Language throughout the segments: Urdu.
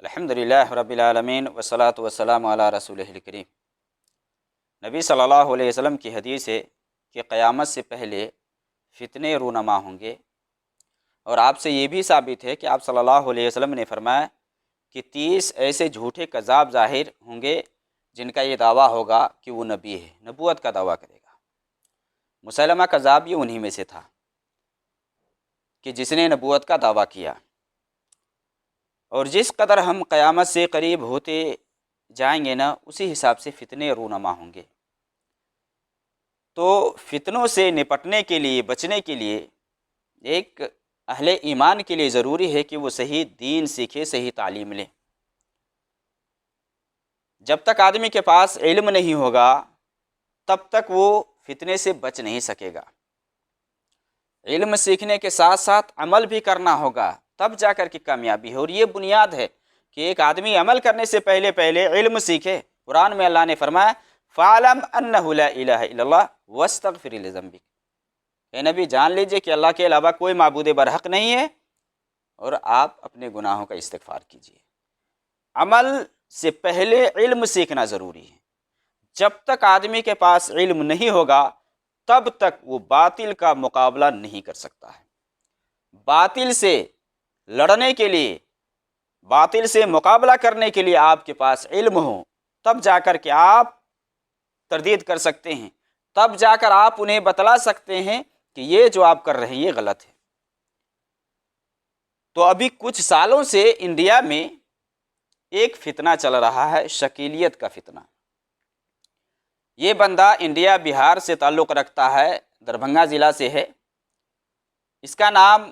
الحمدللہ رب العالمین والصلاة والسلام علی رسولہ الکریم۔ نبی صلی اللہ علیہ وسلم کی حدیث ہے کہ قیامت سے پہلے فتنے رونما ہوں گے، اور آپ سے یہ بھی ثابت ہے کہ آپ صلی اللہ علیہ وسلم نے فرمایا کہ 30 ایسے جھوٹے کذاب ظاہر ہوں گے جن کا یہ دعویٰ ہوگا کہ وہ نبی ہے، نبوت کا دعویٰ کرے گا۔ مسلمہ کذاب یہ انہی میں سے تھا کہ جس نے نبوت کا دعویٰ کیا۔ اور جس قدر ہم قیامت سے قریب ہوتے جائیں گے نا، اسی حساب سے فتنے رونما ہوں گے۔ تو فتنوں سے نپٹنے کے لیے، بچنے کے لیے ایک اہل ایمان کے لیے ضروری ہے کہ وہ صحیح دین سیکھے، صحیح تعلیم لے۔ جب تک آدمی کے پاس علم نہیں ہوگا تب تک وہ فتنے سے بچ نہیں سکے گا۔ علم سیکھنے کے ساتھ ساتھ عمل بھی کرنا ہوگا، تب جا کر کے کامیابی ہے۔ اور یہ بنیاد ہے کہ ایک آدمی عمل کرنے سے پہلے علم سیکھے۔ قرآن میں اللہ نے فرمایا فَعْلَمْ أَنَّهُ لَا إِلَهَ إِلَّا اللَّهُ وَاسْتَغْفِرْ لِذَنبِكَ۔ اے نبی جان لیجئے کہ اللہ کے علاوہ کوئی معبود برحق نہیں ہے، اور آپ اپنے گناہوں کا استغفار کیجئے۔ عمل سے پہلے علم سیکھنا ضروری ہے۔ جب تک آدمی کے پاس علم نہیں ہوگا تب تک وہ باطل کا مقابلہ نہیں کر سکتا ہے۔ باطل سے لڑنے کے لیے، باطل سے مقابلہ کرنے کے لیے آپ کے پاس علم ہو، تب جا کر کے آپ تردید کر سکتے ہیں، تب جا کر آپ انہیں بتلا سکتے ہیں کہ یہ جو آپ کر رہے ہیں یہ غلط ہے۔ تو ابھی کچھ سالوں سے انڈیا میں ایک فتنہ چل رہا ہے، شکیلیت کا فتنہ۔ یہ بندہ انڈیا بہار سے تعلق رکھتا ہے، دربھنگا ضلع سے ہے۔ اس کا نام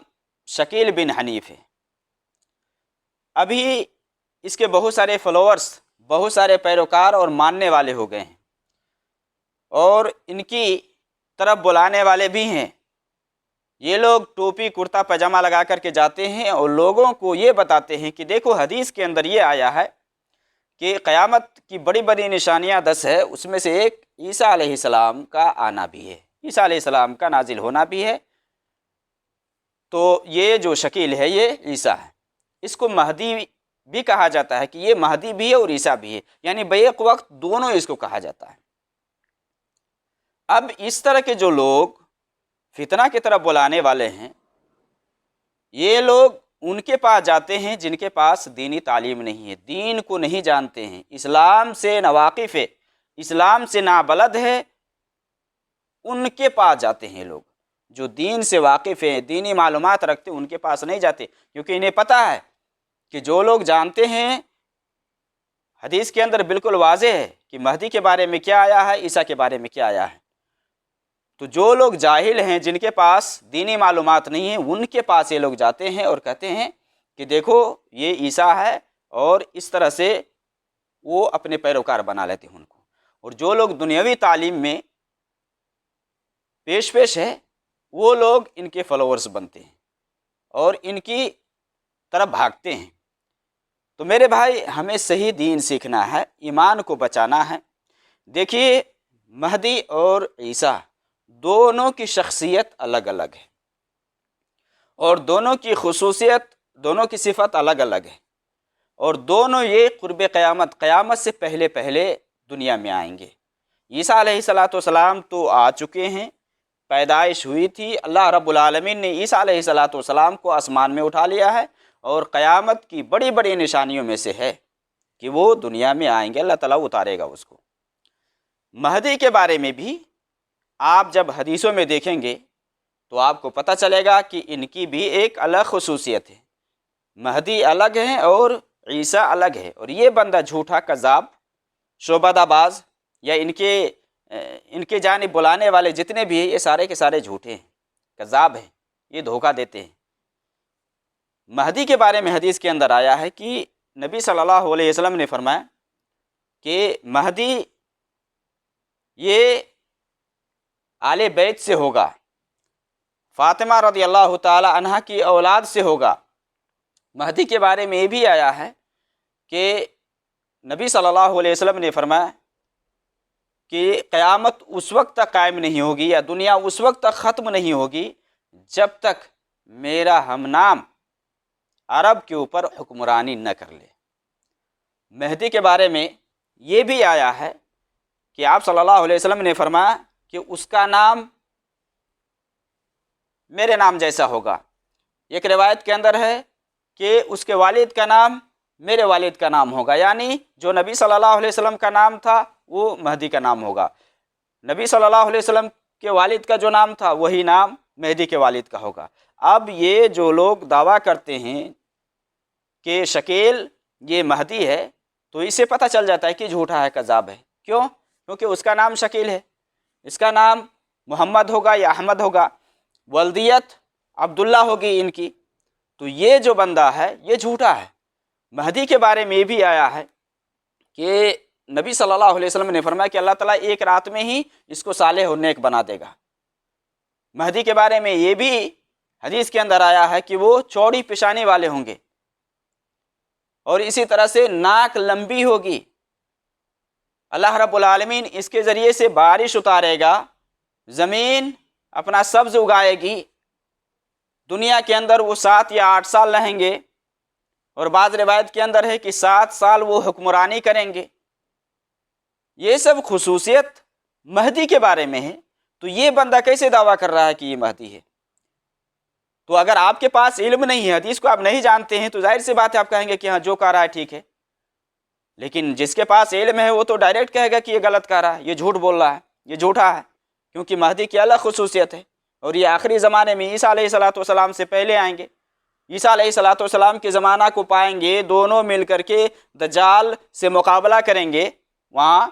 شکیل بن حنیف ہے۔ ابھی اس کے بہت سارے فالوورز، بہت سارے پیروکار اور ماننے والے ہو گئے ہیں، اور ان کی طرف بلانے والے بھی ہیں۔ یہ لوگ ٹوپی کرتا پاجامہ لگا کر کے جاتے ہیں اور لوگوں کو یہ بتاتے ہیں کہ دیکھو حدیث کے اندر یہ آیا ہے کہ قیامت کی بڑی بڑی نشانیاں 10 ہے، اس میں سے ایک عیسیٰ علیہ السلام کا آنا بھی ہے، عیسیٰ علیہ السلام کا نازل ہونا بھی ہے۔ تو یہ جو شکیل ہے یہ عیسیٰ ہے۔ اس کو مہدی بھی کہا جاتا ہے کہ یہ مہدی بھی ہے اور عیسیٰ بھی ہے، یعنی بیک وقت دونوں اس کو کہا جاتا ہے۔ اب اس طرح کے جو لوگ فتنہ کی طرف بلانے والے ہیں، یہ لوگ ان کے پاس جاتے ہیں جن کے پاس دینی تعلیم نہیں ہے، دین کو نہیں جانتے ہیں، اسلام سے ناواقف ہے، اسلام سے نابلد ہے، ان کے پاس جاتے ہیں لوگ۔ جو دین سے واقف ہیں، دینی معلومات رکھتے ہیں، ان کے پاس نہیں جاتے، کیونکہ انہیں پتہ ہے کہ جو لوگ جانتے ہیں، حدیث کے اندر بالکل واضح ہے کہ مہدی کے بارے میں کیا آیا ہے، عیسیٰ کے بارے میں کیا آیا ہے۔ تو جو لوگ جاہل ہیں، جن کے پاس دینی معلومات نہیں ہیں، ان کے پاس یہ لوگ جاتے ہیں اور کہتے ہیں کہ دیکھو یہ عیسیٰ ہے، اور اس طرح سے وہ اپنے پیروکار بنا لیتے ہیں ان کو۔ اور جو لوگ دنیاوی تعلیم میں پیش ہے، وہ لوگ ان کے فالوورز بنتے ہیں اور ان کی طرف بھاگتے ہیں۔ تو میرے بھائی، ہمیں صحیح دین سیکھنا ہے، ایمان کو بچانا ہے۔ دیکھیے، مہدی اور عیسیٰ دونوں کی شخصیت الگ الگ ہے، اور دونوں کی خصوصیت، دونوں کی صفت الگ الگ ہے، اور دونوں یہ قرب قیامت سے پہلے دنیا میں آئیں گے۔ عیسیٰ علیہ السلام تو آ چکے ہیں، پیدائش ہوئی تھی، اللہ رب العالمین نے عیسیٰ علیہ السلام کو آسمان میں اٹھا لیا ہے، اور قیامت کی بڑی بڑی نشانیوں میں سے ہے کہ وہ دنیا میں آئیں گے، اللہ تعالیٰ اتارے گا اس کو۔ مہدی کے بارے میں بھی آپ جب حدیثوں میں دیکھیں گے تو آپ کو پتہ چلے گا کہ ان کی بھی ایک الگ خصوصیت ہے۔ مہدی الگ ہیں اور عیسیٰ الگ ہے، اور یہ بندہ جھوٹا کذاب، شعبدہ باز، یا ان کے جانب بلانے والے جتنے بھی ہیں، یہ سارے کے سارے جھوٹے ہیں، کذاب ہیں، یہ دھوکہ دیتے ہیں۔ مہدی کے بارے میں حدیث کے اندر آیا ہے کہ نبی صلی اللہ علیہ وسلم نے فرمایا کہ مہدی یہ آل بیت سے ہوگا، فاطمہ رضی اللہ تعالی عنہ کی اولاد سے ہوگا۔ مہدی کے بارے میں یہ بھی آیا ہے کہ نبی صلی اللہ علیہ وسلم نے فرمایا کہ قیامت اس وقت تک قائم نہیں ہوگی، یا دنیا اس وقت تک ختم نہیں ہوگی جب تک میرا ہم نام عرب کے اوپر حکمرانی نہ کر لے۔ مہدی کے بارے میں یہ بھی آیا ہے کہ آپ صلی اللہ علیہ وسلم نے فرمایا کہ اس کا نام میرے نام جیسا ہوگا۔ ایک روایت کے اندر ہے کہ اس کے والد کا نام میرے والد کا نام ہوگا، یعنی جو نبی صلی اللہ علیہ وسلم کا نام تھا وہ مہدی کا نام ہوگا۔ نبی صلی اللہ علیہ وسلم کے والد کا جو نام تھا وہی نام مہدی کے والد کا ہوگا۔ اب یہ جو لوگ دعویٰ کرتے ہیں کہ شکیل یہ مہدی ہے، تو اس سے پتہ چل جاتا ہے کہ جھوٹا ہے، کذاب ہے۔ کیوں؟ کیونکہ اس کا نام شکیل ہے، اس کا نام محمد ہوگا یا احمد ہوگا، ولدیت عبداللہ ہوگی ان کی، تو یہ جو بندہ ہے یہ جھوٹا ہے۔ مہدی کے بارے میں یہ بھی آیا ہے کہ نبی صلی اللہ علیہ وسلم نے فرمایا کہ اللہ تعالیٰ ایک رات میں ہی اس کو صالح و نیک بنا دے گا۔ مہدی کے بارے میں یہ بھی حدیث کے اندر آیا ہے کہ وہ چوڑی پیشانی والے ہوں گے، اور اسی طرح سے ناک لمبی ہوگی۔ اللہ رب العالمین اس کے ذریعے سے بارش اتارے گا، زمین اپنا سبز اگائے گی، دنیا کے اندر وہ 7 یا 8 سال رہیں گے، اور بعض روایت کے اندر ہے کہ 7 سال وہ حکمرانی کریں گے۔ یہ سب خصوصیت مہدی کے بارے میں ہے، تو یہ بندہ کیسے دعویٰ کر رہا ہے کہ یہ مہدی ہے؟ تو اگر آپ کے پاس علم نہیں ہے، حدیث کو آپ نہیں جانتے ہیں، تو ظاہر سی بات ہے آپ کہیں گے کہ ہاں جو کہہ رہا ہے ٹھیک ہے۔ لیکن جس کے پاس علم ہے وہ تو ڈائریکٹ کہے گا کہ یہ غلط کہہ رہا ہے، یہ جھوٹ بول رہا ہے، یہ جھوٹا ہے، کیونکہ مہدی کی الگ خصوصیت ہے، اور یہ آخری زمانے میں عیسیٰ علیہ السلام سے پہلے آئیں گے۔ عیسیٰ علیہ السلام کے زمانہ کو پائیں گے، دونوں مل کر کے دجال سے مقابلہ کریں گے وہاں۔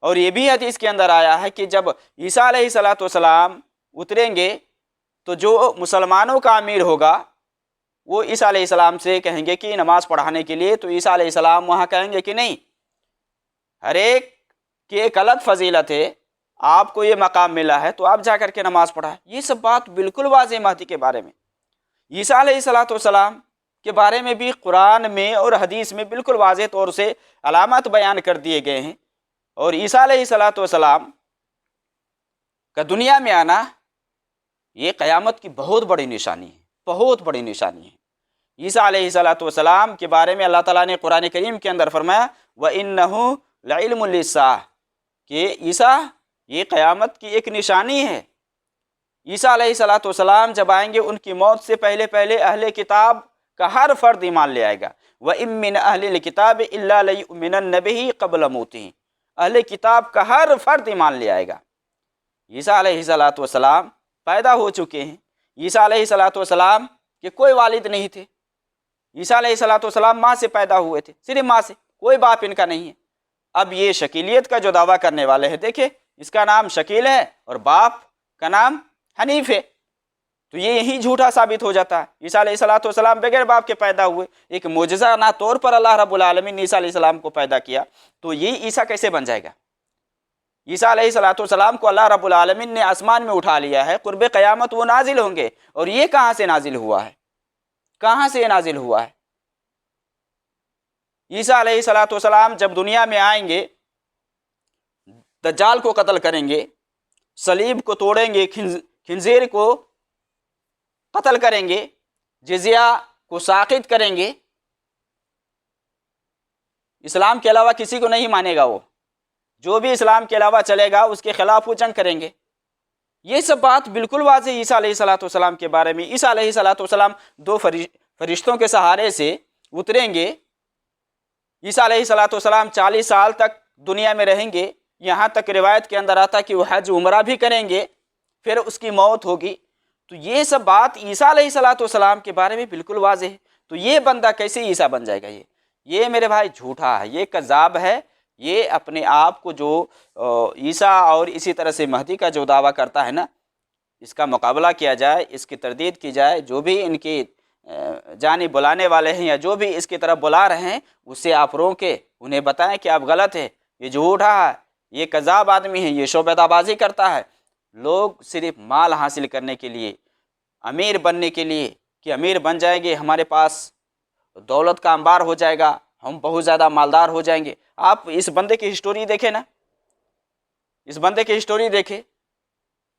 اور یہ بھی حدیث کے اندر آیا ہے کہ جب عیسیٰ علیہ السلام اتریں گے تو جو مسلمانوں کا امیر ہوگا وہ عیسیٰ علیہ السلام سے کہیں گے کہ نماز پڑھانے کے لیے، تو عیسیٰ علیہ السلام وہاں کہیں گے کہ نہیں، ہر ایک کی ایک الگ فضیلت ہے، آپ کو یہ مقام ملا ہے تو آپ جا کر کے نماز پڑھائیں۔ یہ سب بات بالکل واضح مہدی کے بارے میں۔ عیسیٰ علیہ السلام کے بارے میں بھی قرآن میں اور حدیث میں بالکل واضح طور سے علامات بیان کر دیے گئے ہیں، اور عیسیٰ علیہ السلام کا دنیا میں آنا یہ قیامت کی بہت بڑی نشانی ہے، بہت بڑی نشانی ہے۔ عیسیٰ علیہ السلام کے بارے میں اللہ تعالیٰ نے قرآن کریم کے اندر فرمایا وَإِنَّهُ لَعِلْمٌ لِلسَّاعَةِ کہ عیسیٰ یہ قیامت کی ایک نشانی ہے۔ عیسیٰ علیہ السلام جب آئیں گے ان کی موت سے پہلے اہل کتاب کا ہر فرد ایمان لے آئے گا۔ وَإِن مِّنْ أَهْلِ الْكِتَابِ إِلَّا لَيُؤْمِنَنَّ بِهِ قَبْلَ مَوْتِهِ اہل کتاب کا ہر فرد ایمان لے آئے گا۔ عیسیٰ علیہ السلام پیدا ہو چکے ہیں۔ عیسیٰ علیہ السلام کے کوئی والد نہیں تھے، عیسیٰ علیہ السلام ماں سے پیدا ہوئے تھے، صرف ماں سے، کوئی باپ ان کا نہیں ہے۔ اب یہ شکیلیت کا جو دعویٰ کرنے والے ہیں، دیکھیں اس کا نام شکیل ہے اور باپ کا نام حنیف ہے، تو یہ یہی جھوٹا ثابت ہو جاتا ہے۔ عیسیٰ علیہ السلام بغیر باپ کے پیدا ہوئے، ایک معجزانہ طور پر اللہ رب العالمین نے عیسیٰ علیہ السلام کو پیدا کیا، تو یہ عیسیٰ کیسے بن جائے گا؟ عیسیٰ علیہ السلام کو اللہ رب العالمین نے آسمان میں اٹھا لیا ہے، قرب قیامت وہ نازل ہوں گے، اور یہ کہاں سے نازل ہوا ہے؟ کہاں سے نازل ہوا ہے؟ عیسیٰ علیہ السلام جب دنیا میں آئیں گے، دجال کو قتل کریں گے، صلیب کو توڑیں گے، خنزیر کو قتل کریں گے، جزیہ کو ساقط کریں گے، اسلام کے علاوہ کسی کو نہیں مانے گا، وہ جو بھی اسلام کے علاوہ چلے گا اس کے خلاف وہ جنگ کریں گے۔ یہ سب بات بالکل واضح عیسیٰ علیہ السلام کے بارے میں۔ عیسیٰ علیہ السلام 2 فرشتوں کے سہارے سے اتریں گے۔ عیسیٰ علیہ السلام 40 سال تک دنیا میں رہیں گے، یہاں تک روایت کے اندر آتا کہ وہ حج عمرہ بھی کریں گے، پھر اس کی موت ہوگی۔ تو یہ سب بات عیسیٰ علیہ السلام کے بارے میں بالکل واضح ہے، تو یہ بندہ کیسے عیسیٰ بن جائے گا؟ یہ میرے بھائی جھوٹا ہے، یہ کذاب ہے۔ یہ اپنے آپ کو جو عیسیٰ اور اسی طرح سے مہدی کا جو دعویٰ کرتا ہے نا، اس کا مقابلہ کیا جائے، اس کی تردید کی جائے، جو بھی ان کی جانب بلانے والے ہیں یا جو بھی اس کی طرف بلا رہے ہیں، اس سے آپ روکیں، انہیں بتائیں کہ آپ غلط ہے، یہ جھوٹا ہے، یہ کذاب آدمی ہے، یہ شعبدہ بازی کرتا ہے۔ لوگ صرف مال حاصل کرنے کے لیے، امیر بننے کے لیے کہ امیر بن جائیں گے، ہمارے پاس دولت کا انبار ہو جائے گا، ہم بہت زیادہ مالدار ہو جائیں گے۔ آپ اس بندے کی ہسٹوری دیکھیں نا، اس بندے کی ہسٹوری دیکھیں،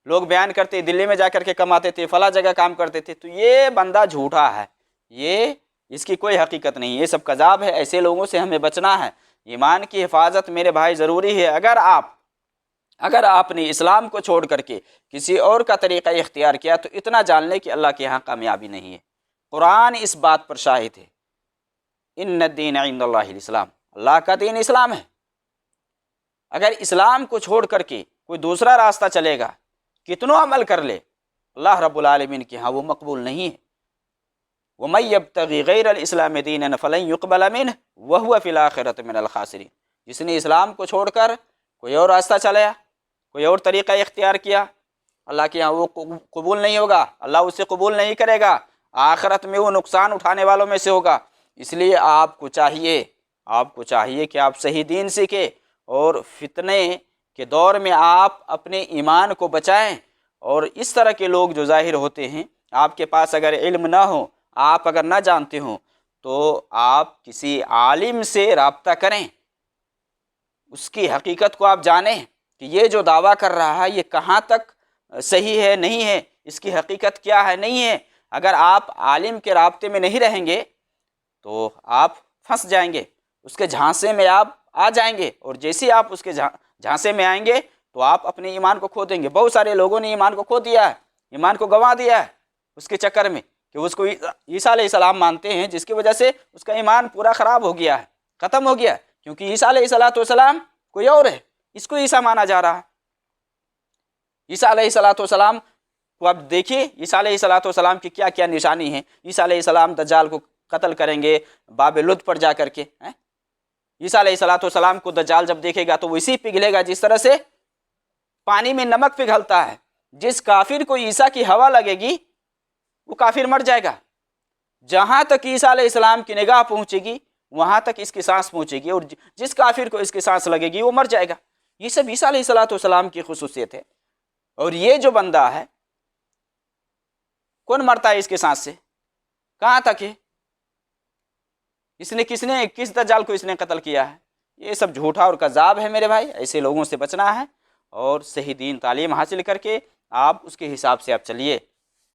لوگ بیان کرتے دلی میں جا کر کے کماتے تھے، فلاں جگہ کام کرتے تھے، تو یہ بندہ جھوٹا ہے، یہ اس کی کوئی حقیقت نہیں، یہ سب کذاب ہے، ایسے لوگوں سے ہمیں بچنا ہے۔ ایمان کی حفاظت میرے بھائی ضروری ہے۔ اگر آپ نے اسلام کو چھوڑ کر کے کسی اور کا طریقہ اختیار کیا تو اتنا جان لیں کہ اللہ کے ہاں کامیابی نہیں ہے۔ قرآن اس بات پر شاہد ہے، ان الدین عند اللہ الاسلام، اللہ کا دین اسلام ہے۔ اگر اسلام کو چھوڑ کر کے کوئی دوسرا راستہ چلے گا، کتنوں عمل کر لے، اللہ رب العالمین کے ہاں وہ مقبول نہیں ہے۔ وَمَن يَبْتَغِ غَيْرَ الْإِسْلَامِ دِينًا فَلَن يُقْبَلَ مِنْهُ وَهُوَ فِي الْآخِرَةِ مِنَ الْخَاسِرِينَ۔ جس نے اسلام کو چھوڑ کر کوئی اور راستہ چلایا، کوئی اور طریقہ اختیار کیا، اللہ کے ہاں وہ قبول نہیں ہوگا، اللہ اسے قبول نہیں کرے گا، آخرت میں وہ نقصان اٹھانے والوں میں سے ہوگا۔ اس لیے آپ کو چاہیے کہ آپ صحیح دین سیکھیں، اور فتنے کے دور میں آپ اپنے ایمان کو بچائیں۔ اور اس طرح کے لوگ جو ظاہر ہوتے ہیں، آپ کے پاس اگر علم نہ ہو، آپ اگر نہ جانتے ہوں، تو آپ کسی عالم سے رابطہ کریں، اس کی حقیقت کو آپ جانیں کہ یہ جو دعویٰ کر رہا ہے یہ کہاں تک صحیح ہے، نہیں ہے، اس کی حقیقت کیا ہے، نہیں ہے۔ اگر آپ عالم کے رابطے میں نہیں رہیں گے تو آپ پھنس جائیں گے، اس کے جھانسے میں آپ آ جائیں گے، اور جیسے آپ اس کے جھانسے میں آئیں گے تو آپ اپنے ایمان کو کھو دیں گے۔ بہت سارے لوگوں نے ایمان کو کھو دیا ہے، ایمان کو گنوا دیا ہے اس کے چکر میں کہ اس کو عیسیٰ علیہ السلام مانتے ہیں، جس کی وجہ سے اس کا ایمان پورا خراب ہو گیا ہے، ختم ہو گیا ہے، کیونکہ عیسیٰ علیہ السلام کوئی اور ہے، اس کو عیسیٰ مانا جا رہا ہے۔ عیسیٰ علیہ السلام کو آپ دیکھیے، عیسیٰ علیہ السلام کی کیا کیا نشانی ہے۔ عیسیٰ علیہ السلام دجال کو قتل کریں گے باب لد پر جا کر کے۔ عیسیٰ علیہ السلام کو دجال جب دیکھے گا تو وہ اسی پگھلے گا جس طرح سے پانی میں نمک پگھلتا ہے۔ جس کافر کو عیسیٰ کی ہوا لگے گی وہ کافر مر جائے گا۔ جہاں تک عیسیٰ علیہ السلام کی نگاہ پہنچے گی وہاں تک اس کی سانس پہنچے گی، اور جس کافر کو اس کی سانس لگے گی وہ مر جائے گا۔ یہ سب عیسیٰ علیہ السلام کی خصوصیت ہے۔ اور یہ جو بندہ ہے، کون مرتا ہے اس کے سانس سے؟ کہاں تک ہے؟ کس دجال کو اس نے قتل کیا ہے؟ یہ سب جھوٹا اور کذاب ہے میرے بھائی، ایسے لوگوں سے بچنا ہے، اور صحیح دین تعلیم حاصل کر کے آپ اس کے حساب سے آپ چلیے۔